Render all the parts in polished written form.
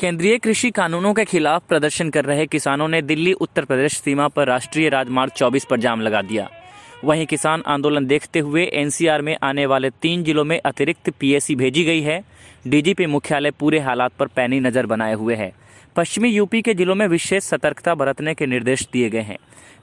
केंद्रीय कृषि कानूनों के खिलाफ प्रदर्शन कर रहे किसानों ने दिल्ली उत्तर प्रदेश सीमा पर राष्ट्रीय राजमार्ग 24 पर जाम लगा दिया। वहीं किसान आंदोलन देखते हुए एनसीआर में आने वाले 3 जिलों में अतिरिक्त पीएसी भेजी गई है। डीजीपी मुख्यालय पूरे हालात पर पैनी नज़र बनाए हुए है। पश्चिमी यूपी के जिलों में विशेष सतर्कता बरतने के निर्देश दिए गए हैं।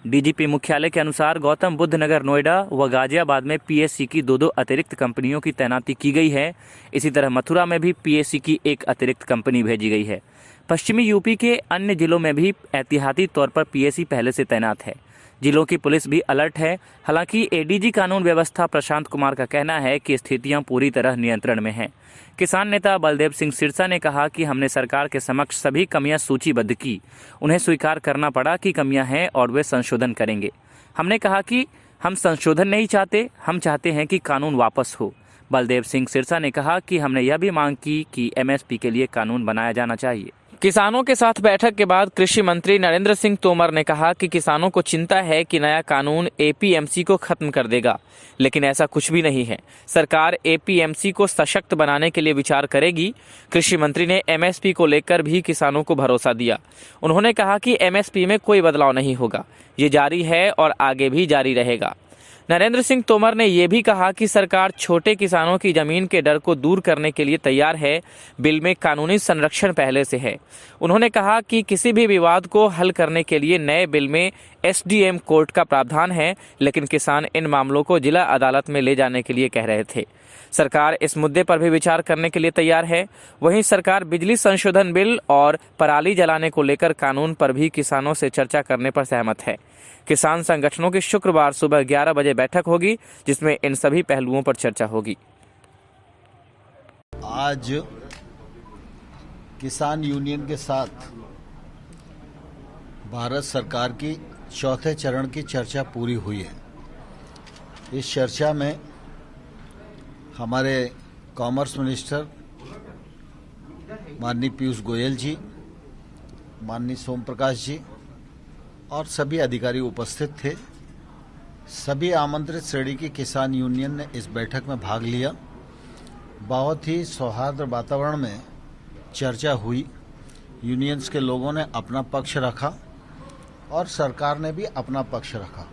डीजीपी मुख्यालय के अनुसार गौतम बुद्ध नगर, नोएडा व गाजियाबाद में पीएसी की 2-2 अतिरिक्त कंपनियों की तैनाती की गई है। इसी तरह मथुरा में भी पीएसी की 1 अतिरिक्त कंपनी भेजी गई है। पश्चिमी यूपी के अन्य जिलों में भी एहतियाती तौर पर पीएसी पहले से तैनात है। जिलों की पुलिस भी अलर्ट है। हालांकि एडीजी कानून व्यवस्था प्रशांत कुमार का कहना है कि स्थितियां पूरी तरह नियंत्रण में हैं। किसान नेता बलदेव सिंह सिरसा ने कहा कि हमने सरकार के समक्ष सभी कमियां सूचीबद्ध की। उन्हें स्वीकार करना पड़ा कि कमियां हैं और वे संशोधन करेंगे। हमने कहा कि हम संशोधन नहीं चाहते, हम चाहते हैं कि कानून वापस हो। बलदेव सिंह सिरसा ने कहा कि हमने यह भी मांग की कि एमएसपी के लिए कानून बनाया जाना चाहिए। किसानों के साथ बैठक के बाद कृषि मंत्री नरेंद्र सिंह तोमर ने कहा कि किसानों को चिंता है कि नया कानून एपीएमसी को खत्म कर देगा, लेकिन ऐसा कुछ भी नहीं है। सरकार एपीएमसी को सशक्त बनाने के लिए विचार करेगी। कृषि मंत्री ने एमएसपी को लेकर भी किसानों को भरोसा दिया। उन्होंने कहा कि एमएसपी में कोई बदलाव नहीं होगा, ये जारी है और आगे भी जारी रहेगा। नरेंद्र सिंह तोमर ने यह भी कहा कि सरकार छोटे किसानों की जमीन के डर को दूर करने के लिए तैयार है। बिल में कानूनी संरक्षण पहले से है। उन्होंने कहा कि किसी भी विवाद को हल करने के लिए नए बिल में एसडीएम कोर्ट का प्रावधान है, लेकिन किसान इन मामलों को जिला अदालत में ले जाने के लिए कह रहे थे। सरकार इस मुद्दे पर भी विचार करने के लिए तैयार है। वहीं सरकार बिजली संशोधन बिल और पराली जलाने को लेकर कानून पर भी किसानों से चर्चा करने पर सहमत है। किसान संगठनों की शुक्रवार सुबह 11 बजे बैठक होगी, जिसमें इन सभी पहलुओं पर चर्चा होगी। आज किसान यूनियन के साथ भारत सरकार की चौथे चरण की चर्चा पूरी हुई है। इस चर्चा में हमारे कॉमर्स मिनिस्टर माननीय पीयूष गोयल जी, माननीय सोम प्रकाश जी और सभी अधिकारी उपस्थित थे। सभी आमंत्रित श्रेणी की किसान यूनियन ने इस बैठक में भाग लिया। बहुत ही सौहार्द वातावरण में चर्चा हुई। यूनियंस के लोगों ने अपना पक्ष रखा और सरकार ने भी अपना पक्ष रखा।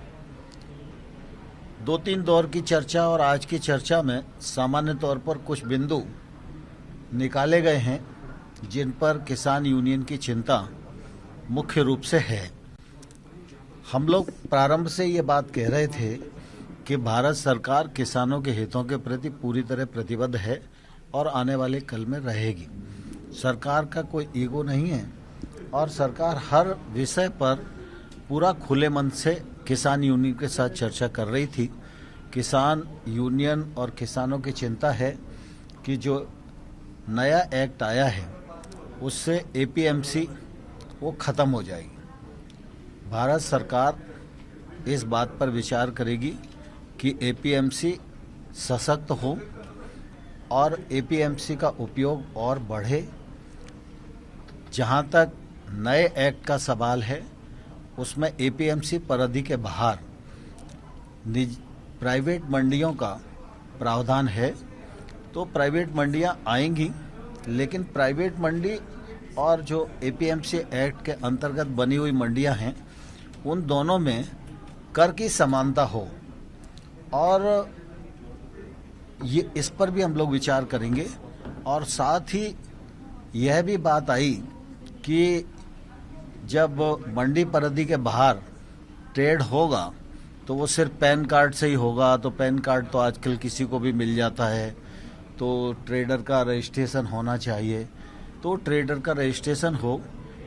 2-3 दौर की चर्चा और आज की चर्चा में सामान्य तौर पर कुछ बिंदु निकाले गए हैं जिन पर किसान यूनियन की चिंता मुख्य रूप से है। हम लोग प्रारंभ से ये बात कह रहे थे कि भारत सरकार किसानों के हितों के प्रति पूरी तरह प्रतिबद्ध है और आने वाले कल में रहेगी। सरकार का कोई ईगो नहीं है और सरकार हर विषय पर पूरा खुले मन से किसान यूनियन के साथ चर्चा कर रही थी। किसान यूनियन और किसानों की चिंता है कि जो नया एक्ट आया है उससे एपीएमसी वो ख़त्म हो जाएगी। भारत सरकार इस बात पर विचार करेगी कि एपीएमसी सशक्त हो और एपीएमसी का उपयोग और बढ़े। जहां तक नए एक्ट का सवाल है उसमें एपीएमसी परिधि के बाहर प्राइवेट मंडियों का प्रावधान है। तो प्राइवेट मंडियां आएंगी, लेकिन प्राइवेट मंडी और जो एपीएमसी एक्ट के अंतर्गत बनी हुई मंडियां हैं उन दोनों में कर की समानता हो और ये इस पर भी हम लोग विचार करेंगे। और साथ ही यह भी बात आई कि जब मंडी परिधि के बाहर ट्रेड होगा तो वो सिर्फ पैन कार्ड से ही होगा। तो पैन कार्ड तो आजकल किसी को भी मिल जाता है, तो ट्रेडर का रजिस्ट्रेशन होना चाहिए। तो ट्रेडर का रजिस्ट्रेशन हो,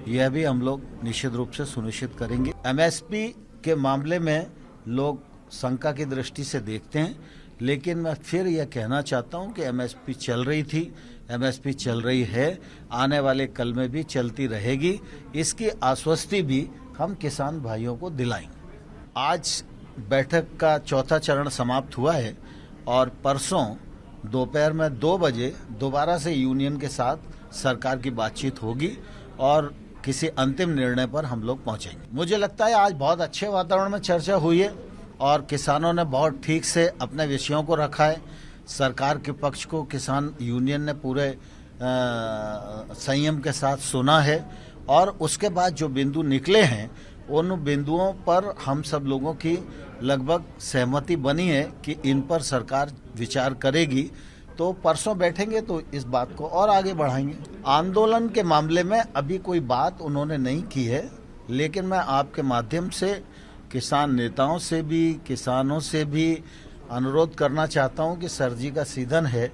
यह भी हम लोग निश्चित रूप से सुनिश्चित करेंगे। एमएसपी के मामले में लोग शंका की दृष्टि से देखते हैं, लेकिन मैं फिर यह कहना चाहता हूं कि एमएसपी चल रही थी, एमएसपी चल रही है, आने वाले कल में भी चलती रहेगी। इसकी आश्वस्ति भी हम किसान भाइयों को दिलाएंगे। आज बैठक का चौथा चरण समाप्त हुआ है और परसों दोपहर में 2 बजे दोबारा से यूनियन के साथ सरकार की बातचीत होगी और किसी अंतिम निर्णय पर हम लोग पहुंचेंगे। मुझे लगता है आज बहुत अच्छे वातावरण में चर्चा हुई है और किसानों ने बहुत ठीक से अपने विषयों को रखा है। सरकार के पक्ष को किसान यूनियन ने पूरे संयम के साथ सुना है और उसके बाद जो बिंदु निकले हैं उन बिंदुओं पर हम सब लोगों की लगभग सहमति बनी है कि इन पर सरकार विचार करेगी। तो परसों बैठेंगे तो इस बात को और आगे बढ़ाएंगे। आंदोलन के मामले में अभी कोई बात उन्होंने नहीं की है, लेकिन मैं आपके माध्यम से किसान नेताओं से भी, किसानों से भी अनुरोध करना चाहता हूं कि सर्दी का सीजन है,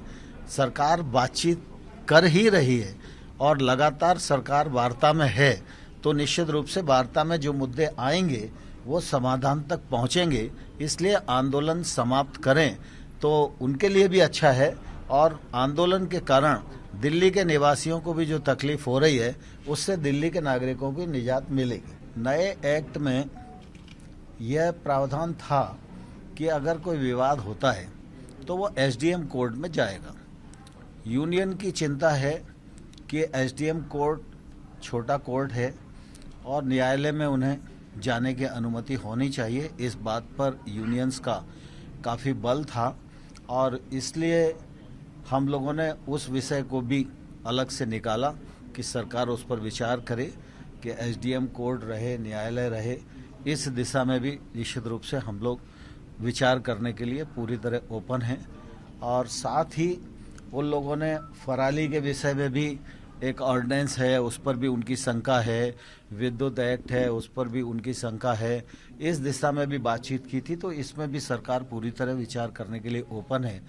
सरकार बातचीत कर ही रही है और लगातार सरकार वार्ता में है, तो निश्चित रूप से वार्ता में जो मुद्दे आएंगे वो समाधान तक पहुंचेंगे। इसलिए आंदोलन समाप्त करें तो उनके लिए भी अच्छा है और आंदोलन के कारण दिल्ली के निवासियों को भी जो तकलीफ हो रही है उससे दिल्ली के नागरिकों को निजात मिलेगी। नए एक्ट में यह प्रावधान था कि अगर कोई विवाद होता है तो वो एसडीएम कोर्ट में जाएगा। यूनियन की चिंता है कि एसडीएम कोर्ट छोटा कोर्ट है और न्यायालय में उन्हें जाने की अनुमति होनी चाहिए। इस बात पर यूनियंस का काफ़ी बल था और इसलिए हम लोगों ने उस विषय को भी अलग से निकाला कि सरकार उस पर विचार करे कि एसडीएम कोर्ट रहे, न्यायालय रहे। इस दिशा में भी निश्चित रूप से हम लोग विचार करने के लिए पूरी तरह ओपन हैं। और साथ ही उन लोगों ने फराली के विषय में भी एक ऑर्डिनेंस है, उस पर भी उनकी शंका है, विद्युत एक्ट है, उस पर भी उनकी शंका है, इस दिशा में भी बातचीत की थी। तो इसमें भी सरकार पूरी तरह विचार करने के लिए ओपन है।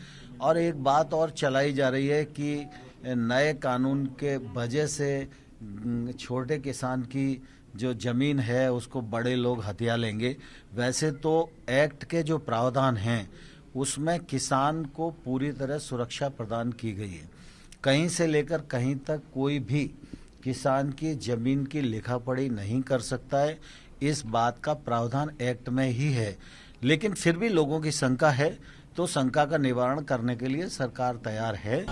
और एक बात और चलाई जा रही है कि नए कानून के वजह से छोटे किसान की जो जमीन है उसको बड़े लोग हथिया लेंगे। वैसे तो एक्ट के जो प्रावधान हैं उसमें किसान को पूरी तरह सुरक्षा प्रदान की गई है। कहीं से लेकर कहीं तक कोई भी किसान की जमीन की लिखा पढ़ी नहीं कर सकता है, इस बात का प्रावधान एक्ट में ही है। लेकिन फिर भी लोगों की शंका है, तो शंका का निवारण करने के लिए सरकार तैयार है।